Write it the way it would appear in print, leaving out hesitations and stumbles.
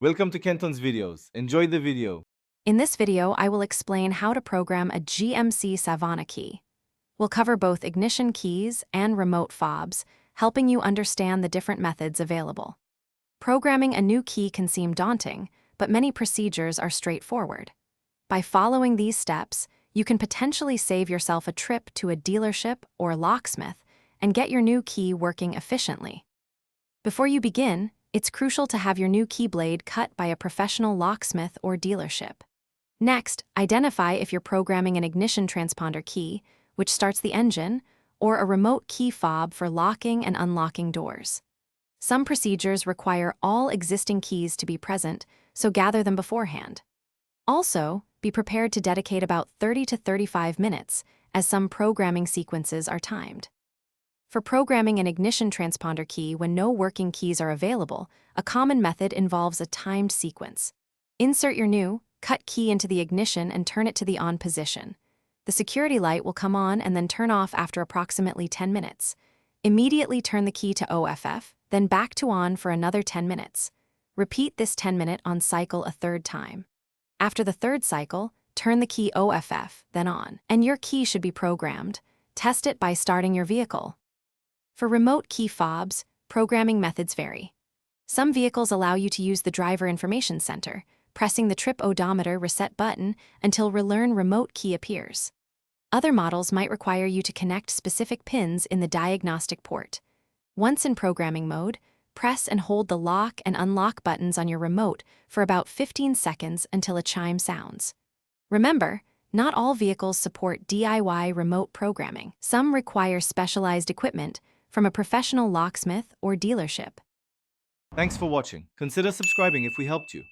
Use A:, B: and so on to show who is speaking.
A: Welcome to Kenton's videos. Enjoy the video.
B: In this video, I will explain how to program a GMC Savana key. We'll cover both ignition keys and remote fobs, helping you understand the different methods available. Programming a new key can seem daunting, but many procedures are straightforward. By following these steps, you can potentially save yourself a trip to a dealership or locksmith and get your new key working efficiently. Before you begin, it's crucial to have your new key blade cut by a professional locksmith or dealership. Next, identify if you're programming an ignition transponder key, which starts the engine, or a remote key fob for locking and unlocking doors. Some procedures require all existing keys to be present, so gather them beforehand. Also, be prepared to dedicate about 30 to 35 minutes, as some programming sequences are timed. For programming an ignition transponder key when no working keys are available, a common method involves a timed sequence. Insert your new, cut key into the ignition and turn it to the on position. The security light will come on and then turn off after approximately 10 minutes. Immediately turn the key to OFF, then back to on for another 10 minutes. Repeat this 10-minute on cycle a third time. After the third cycle, turn the key OFF, then on, and your key should be programmed. Test it by starting your vehicle. For remote key fobs, programming methods vary. Some vehicles allow you to use the driver information center, pressing the trip odometer reset button until Relearn remote key appears. Other models might require you to connect specific pins in the diagnostic port. Once in programming mode, press and hold the lock and unlock buttons on your remote for about 15 seconds until a chime sounds. Remember, not all vehicles support DIY remote programming. Some require specialized equipment from a professional locksmith or dealership.
A: Thanks for watching. Consider subscribing if we helped you.